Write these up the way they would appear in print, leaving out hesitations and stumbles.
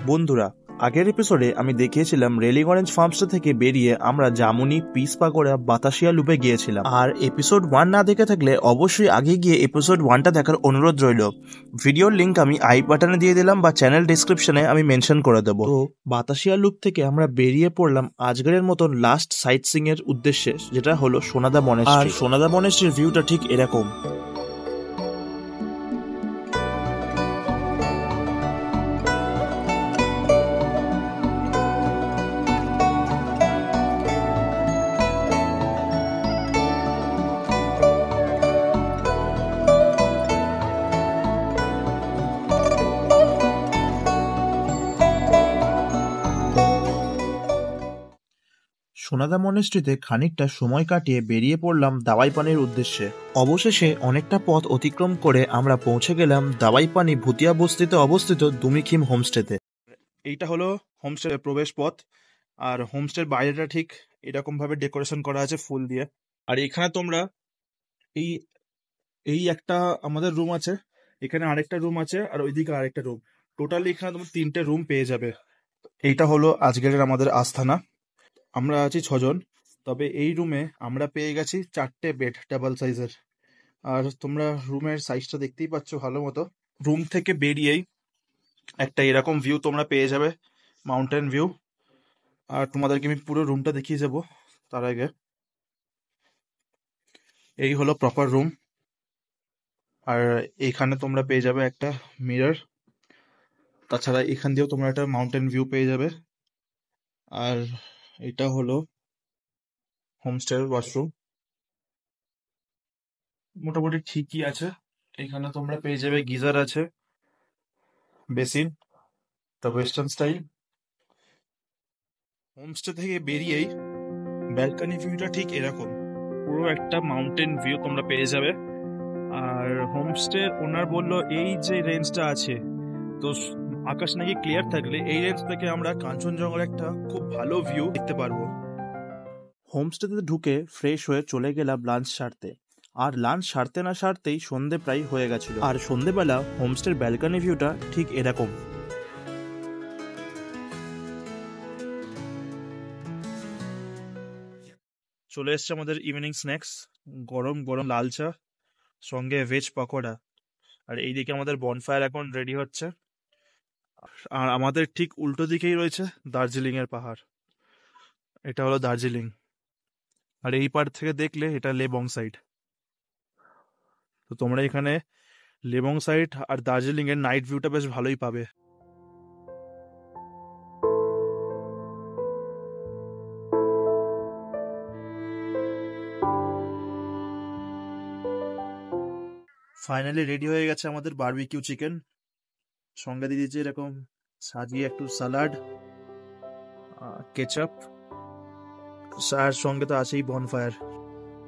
বন্ধুরা, আগের এপিসোডে আমি দেখিয়েছিলাম রেলিগঞ্জ ফার্মস্টে থেকে বেরিয়ে আমরা জামুনি, পিসপাকোড়া, বাতাসিয়া লুপে গিয়েছিলাম। আর এপিসোড 1 না দেখে থাকলে অবশ্যই আগে গিয়ে এপিসোড 1টা দেখার অনুরোধ রইল। ভিডিওর লিঙ্ক আমি আই বাটনে দিয়ে দিলাম বা চ্যানেল ডিসক্রিপশনে আমি মেনশন করে দেবো। তো বাতাসিয়া লুপ থেকে আমরা বেরিয়ে পড়লাম আজকের মতন লাস্ট সাইট সিং এর উদ্দেশ্যে, যেটা হলো সোনাদা মনেস্ট্রি। আর সোনাদা মনেস্ট্রির ভিউটা ঠিক এরকম। সোনাদা মনেস্ট্রিতে খানিকটা সময় কাটিয়ে বেরিয়ে পড়লাম দাওয়াইপানির উদ্দেশ্যে। অবশেষে অনেকটা পথ অতিক্রম করে আমরা পৌঁছে গেলাম দাওয়াইপানি ভুতিয়া বস্তিতে অবস্থিত দুমিখিম হোমস্টেতে। এইটা হলো হোমস্টের প্রবেশ পথ, আর হোমস্টের বাইরেটা ঠিক এরকম ভাবে ডেকোরেশন করা আছে ফুল দিয়ে। আর এখানে তোমরা এই এই একটা আমাদের রুম আছে, এখানে আরেকটা রুম আছে, আর ওইদিকে আরেকটা রুম। টোটালি এখানে তোমরা 3টে রুম পেয়ে যাবে। এইটা হলো আজকের আমাদের আস্থানা। আমরা আছি 6জন, তবে এই রুমে আমরা পেয়ে গেছি 4টে বেড ডাবল সাইজের। আর তোমরা রুমের সাইজটা দেখতেই পাচ্ছ ভালো মতো। রুম থেকে বেরিয়েই একটা এরকম ভিউ তোমরা পেয়ে যাবে, মাউন্টেন ভিউ। আর তোমাদেরকে আমি পুরো রুমটা দেখিয়ে যাব। তার আগে এই হলো প্রপার রুম, আর এইখানে তোমরা পেয়ে যাবে একটা মিরর। তাছাড়া এখান দিয়েও তোমরা একটা মাউন্টেন ভিউ পেয়ে যাবে। আর এটা হলো হোমস্টের ওয়াশরুম, মোটামুটি ঠিকই আছে। এখানে তোমরা পেয়ে যাবে গিজার আছে, basin, the western style. Homestay থেকে বেরিয়েই ব্যালকনি ভিউটা ঠিক এরকম, পুরো একটা মাউন্টেন ভিউ তোমরা পেয়ে যাবে। আর হোমস্টে ওনার বললো এই যে রেঞ্জটা আছে, তো আকাশ নাকি ক্লিয়ার থাকলে এই রেঞ্জ থেকে আমরা কাঞ্চনজঙ্ঘার একটা খুব ভালো ভিউ দেখতে পারবো। হোমস্টেতে ঢুকে ফ্রেশ হয়ে চলে গেলাম লাঞ্চ সারতে। আর লাঞ্চ সারতে না সারতেই সন্ধে প্রায় হয়ে গেছিল। আর সন্ধেবেলা হোমস্টের ব্যালকনি ভিউটা ঠিক এরকম। চলে এসছে আমাদের ইভিনিং স্ন্যাক্স, গরম গরম লাল চা, সঙ্গে ভেজ পকোড়া। আর এইদিকে আমাদের বনফায়ার এখন রেডি হচ্ছে। আর আমাদের ঠিক উল্টো দিকেই রয়েছে দার্জিলিং এর পাহাড়। এটা হলো দার্জিলিং, আর এই পার থেকে দেখলে এটা লেবং সাইড। তো তোমরা এখানে লেবং সাইড আর দার্জিলিং এর নাইট ভিউটা বেশ ভালোই পাবে। ফাইনালি রেডি হয়ে গেছে আমাদের বারবিকিউ চিকেন। সঙ্গে দিয়ে দিয়েছে এরকম সাজিয়ে একটু সালাড, কেচাপ, আর সঙ্গে তো আছেই বনফায়ার।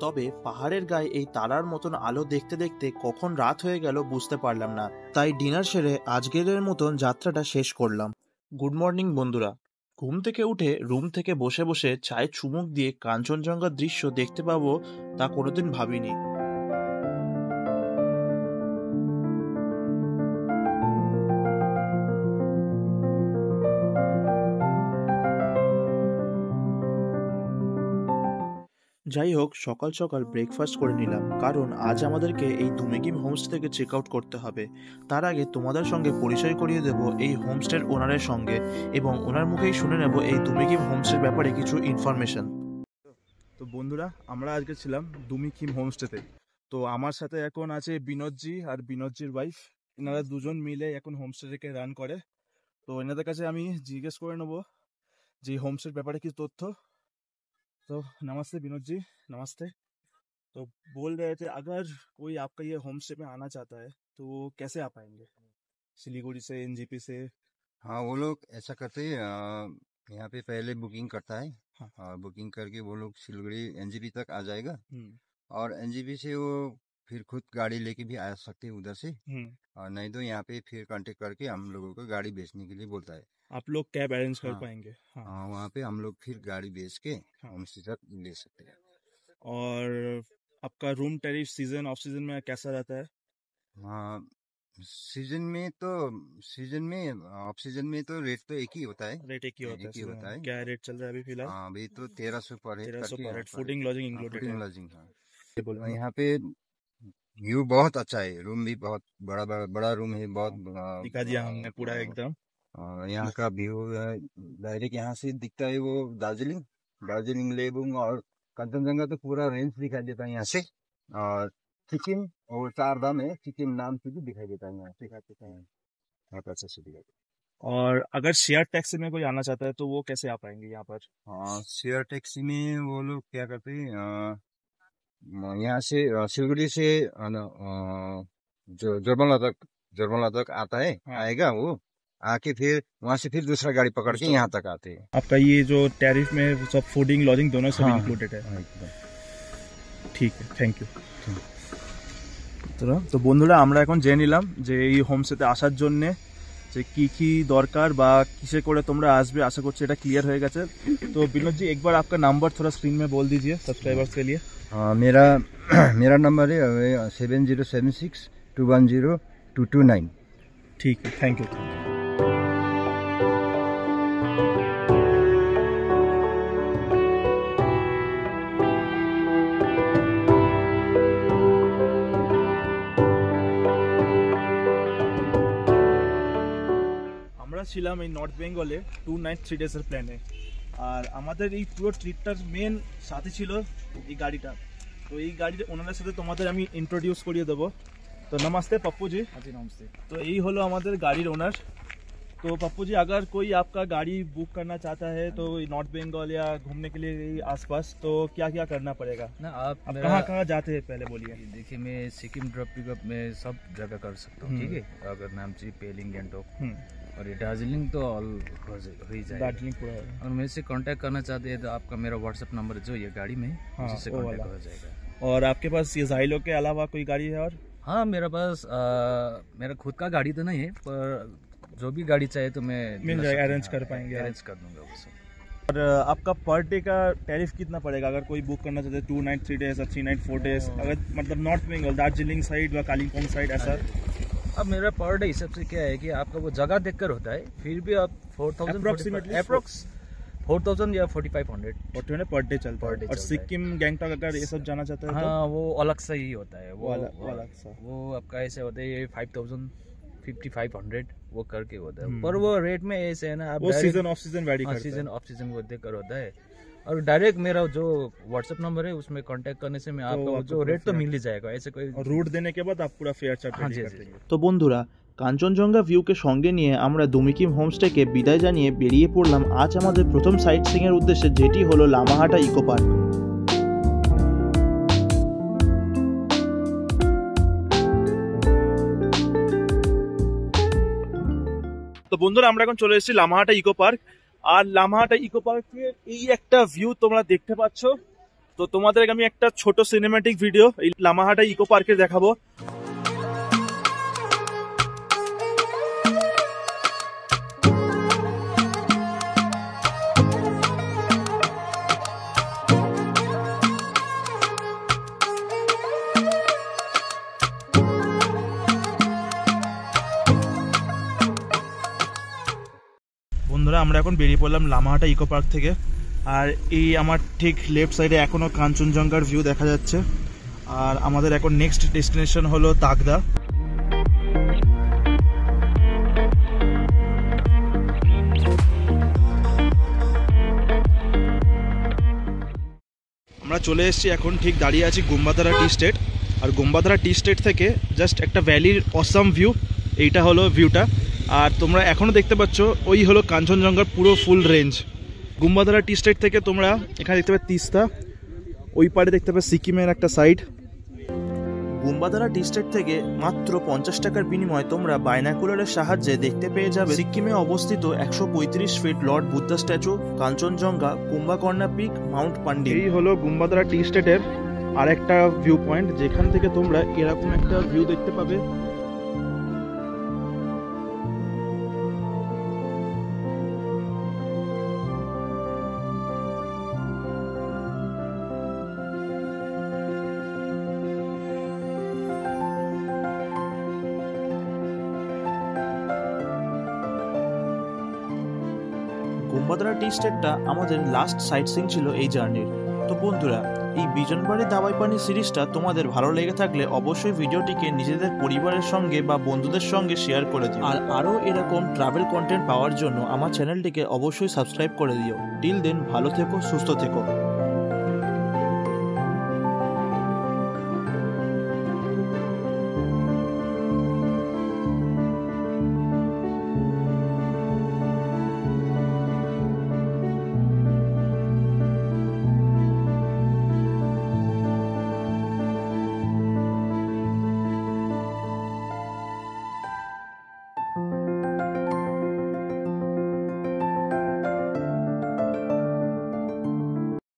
তবে পাহাড়ের গায়ে এই তারার মতন আলো দেখতে দেখতে কখন রাত হয়ে গেল বুঝতে পারলাম না। তাই ডিনার সেরে আজকের মতন যাত্রাটা শেষ করলাম। গুড মর্নিং বন্ধুরা। ঘুম থেকে উঠে রুম থেকে বসে বসে চায়ে চুমুক দিয়ে কাঞ্চনজঙ্ঘার দৃশ্য দেখতে পাবো তা কোনোদিন ভাবিনি। যাই হোক, সকাল সকাল ব্রেকফাস্ট করে নিলাম, কারণ আজ আমাদেরকে এই দুমিগিম হোমস্টে থেকে চেক আউট করতে হবে। তার আগে তোমাদের সঙ্গে পরিচয় করিয়ে দেব এই হোমস্টের ওনারের সঙ্গে, এবং ওনার মুখেই শুনে নেব এই দুমিগিম হোমস্টের ব্যাপারে কিছু ইনফরমেশন। তো বন্ধুরা, আমরা আজকে ছিলাম দুমিকিম হোমস্টেতে। তো আমার সাথে এখন আছে বিনোদজি আর বিনোদজির ওয়াইফ। এনারা দুজন মিলে এখন হোমস্টেটাকে রান করে। তো এনাদের কাছে আমি জিজ্ঞেস করে নেবো যে হোমস্টের ব্যাপারে কিছু তথ্য। तो नमस्ते विनोद जी, नमस्ते। तो बोल रहे थे अगर कोई आपका ये होम स्टे में आना चाहता है तो वो कैसे आ पाएंगे, सिलीगुड़ी से, एनजीपी से? हाँ, वो लोग ऐसा करते हैं, यहाँ पे पहले बुकिंग करता है। हाँ। बुकिंग करके वो लोग सिलगुड़ी एनजीपी तक आ जाएगा, हम्म। और एनजीपी से वो फिर खुद गाड़ी लेके भी आ सकते हैं उधर से। और नहीं तो यहाँ पे फिर कांटेक्ट करके हम लोगों को गाड़ी बेचने के लिए बोलता है। आप लोग कैब अरेंज कर हाँ। पाएंगे? हाँ। हाँ, वहाँ पे हम लोग फिर गाड़ी बेच के हाँ। होम स्टे तक ले सकते हैं। और आपका room tariff season off season में कैसा रहता है? हाँ, सीजन में ऑफ सीजन में तो रेट तो एक ही होता है। रेट एक ही होता है एक ही सीजन होता में। है। क्या रेट चल रहा है अभी फिलहाल? हाँ, अभी तो 1300 पर हेड 1300 करके पर यहाँ हेड, पर है। फूडिंग लॉजिंग इंक्लूडेड फूडिंग है। लॉजिंग, हाँ। ये और बोलो। यहाँ पे व्यू बहुत अच्छा है, रूम भी बहुत बड़ा बड़ा बड़ा रूम है, बहुत दिखा दिया हमने पूरा एकदम। यहाँ का व्यू डायरेक्ट यहाँ से दिखता है वो दार्जिलिंग, दार्जिलिंग लेबुंग और कंचनजंगा, तो पूरा रेंज दिखाई देता है यहाँ से। और सिक्किम, और चार धाम है, सिक्किम नाम से भी दिखाई देता है यहाँ से। बहुत अच्छा से दिखाई देता और अगर शेयर टैक्सी में कोई आना चाहता है तो वो कैसे आ पाएंगे यहाँ पर? है। हाँ, शेयर टैक्सी में वो लोग क्या करते हैं, यहाँ से सिलगुड़ी से जो जरमला तक आता है, हाँ। आएगा वो, आके फिर वहां से फिर दूसरा गाड़ी पकड़ के यहाँ तक आते हैं। आपका ये जो टैरिफ में सब फूडिंग लॉजिंग दोनों सब हाँ, इंक्लूडेड है? हाँ, एकदम। ঠিক আছে, থ্যাংক ইউ। তো বন্ধুরা, আমরা এখন জেনে নিলাম যে এই হোমস্টেতে আসার জন্যে যে কি কি দরকার বা কিসে করে তোমরা আসবে। আশা করছি এটা ক্লিয়ার হয়ে গেছে। তো বিনোদ जी, एक बार आपका नंबर थोड़ा स्क्रीन में बोल दीजिए सब्सक्राइबर्स के लिए। मेरा मेरा नंबर है 7076210229। ठीक है, थैंक यू। আমরা ছিলাম এই নর্থ বেঙ্গলে 2 নাইট 3 ডেজের প্ল্যানে। আর আমাদের এই পুরো ট্রিপটার মেন সাথী ছিল এই গাড়িটা। তো এই গাড়ির ওনাদের সাথে তোমাদের আমি ইন্ট্রোডিউস করিয়ে দেবো। तो नमस्ते पप्पू जी। हाँ जी नमस्ते। तो यही हलो हमारे गाड़ी ओनर। तो पप्पू जी, अगर कोई आपका गाड़ी बुक करना चाहता है तो नॉर्थ बंगाल या घूमने के लिए आसपास, तो क्या क्या करना पड़ेगा? ना आप कहाँ कहाँ जाते हैं पहले बोलिए। देखिए, मैं सिक्किम ड्रॉप पिकअप में सब जगह कर सकता हूँ, ठीक है। अगर नामची, पेलिंग, गैंगटॉक और ये दार्जिलिंग तो ऑल हो ही जाएगा। दार्जिलिंग पूरा है। और मेरे से कांटेक्ट करना चाहते हैं तो आपका मेरा व्हाट्सएप नंबर जो ये गाड़ी में, हाँ, उसी से वो कांटेक्ट वाला। हो जाएगा। और आपके पास ये जाइलो के अलावा कोई गाड़ी है? और हाँ, मेरा पास मेरा खुद का गाड़ी तो नहीं है, पर जो भी गाड़ी चाहिए तो मैं मिल दिला जाएगा, सकता हूँ। अरेंज कर पाएंगे आप? अरेंज कर दूंगा वो सब। और आपका पर डे का टैरिफ कितना पड़ेगा अगर कोई बुक करना चाहते हैं 2 नाइट 3 डेज और 3 नाइट 4 डेज, अगर मतलब नॉर्थ बंगाल दार्जिलिंग साइड या कालिम्पोंग साइड ऐसा? अब मेरा पर डे हिसाब से क्या है कि आपका वो जगह देखकर होता है, फिर भी आप 4000 Approximately अप्रोक्स 4000 या 4500 पर डे चलता पर है। डे और चलता सिक्किम गैंगटॉक अगर ये सब जाना चाहता है तो? हाँ, वो अलग से ही होता है। वो अलग सा। वो आपका ऐसे होता है, ये 5000 5500 वो करके होता है। पर वो रेट में ऐसे है ना, आप वो सीजन ऑफ सीजन वेरी करता है। सीजन ऑफ सीजन वो देखकर होता है। और डायरेक्ट मेरा जो व्हाट्सएप नंबर है उसमें कांटेक्ट करने से मैं आपको जो रेट तो मिल ही जाएगा, ऐसे कोई। और रूट देने के बाद आप पूरा फेयर चार्ट हाँ रेडी जी, कर जी। देंगे। তো বন্ধুরা, কাঞ্চনজঙ্ঘা ভিউকে সঙ্গে নিয়ে আমরা দুমিকিম হোমস্টেকে বিদায় জানিয়ে বেরিয়ে পড়লাম আজ আমাদের প্রথম সাইট সিইং এর উদ্দেশ্যে, যেটি হলো লামাহাটা ইকো পার্ক। তো বন্ধুরা, আমরা এখন চলে এসেছি লামাহাটা ইকো পার্ক। আর লামাহাটা ইকো পার্কের এই একটা ভিউ তোমরা দেখতে পাচ্ছ। তো তোমাদেরকে আমি একটা ছোট সিনেম্যাটিক ভিডিও এই লামাহাটা ইকো পার্কে দেখাবো। বন্ধুরা, আমরা এখন বেরিয়ে পড়লাম লামাহাটা ইকো পার্ক থেকে। আর এই আমার ঠিক লেফট সাইডে এখনো কাঞ্চনজঙ্ঘার ভিউ দেখা যাচ্ছে। আর আমাদের এখন নেক্সট ডেস্টিনেশন হলো তাকদা। আমরা চলে এসেছি, এখন ঠিক দাঁড়িয়ে আছি গোম্বাধারা টি স্টেট। আর গোম্বাধারা টি স্টেট থেকে জাস্ট একটা ভ্যালির অসাম ভিউ, এইটা হলো ভিউটা। আর তোমরা এখনো দেখতে পাচ্ছ ওই হলো কাঞ্চনজঙ্ঘার পুরো ফুল রেঞ্জ। গোম্বাধারা টি স্টেট থেকে তোমরা এখানে দেখতে পাবে তিস্তা, ওই পারে দেখতে পাবে সিকিমের একটা সাইড। গোম্বাধারা টি স্টেট থেকে মাত্র 50 টাকার বিনিময়ে তোমরা বাইনাকুলারের সাহায্যে দেখতে পেয়ে যাবে সিকিমে অবস্থিত 135 feet Lord Buddha statue, Kanchenjunga, Kumbhakarna peak, mount Pandim. এই হলো গোম্বাধারা টি স্টেটের আর একটা ভিউ পয়েন্ট, যেখান থেকে তোমরা এরকম একটা ভিউ দেখতে পাবে। কুম্বাদারা টি স্টেটটা আমাদের লাস্ট সাইট সিং ছিল এই জার্নির। তো বন্ধুরা, এই বিজনবাড়ি দাবাই পানি সিরিজটা তোমাদের ভালো লেগে থাকলে অবশ্যই ভিডিওটিকে নিজেদের পরিবারের সঙ্গে বা বন্ধুদের সঙ্গে শেয়ার করে দিও। আর আরও এরকম ট্রাভেল কন্টেন্ট পাওয়ার জন্য আমার চ্যানেলটিকে অবশ্যই সাবস্ক্রাইব করে দিও। টিল দেন ভালো থেকো, সুস্থ থেকো।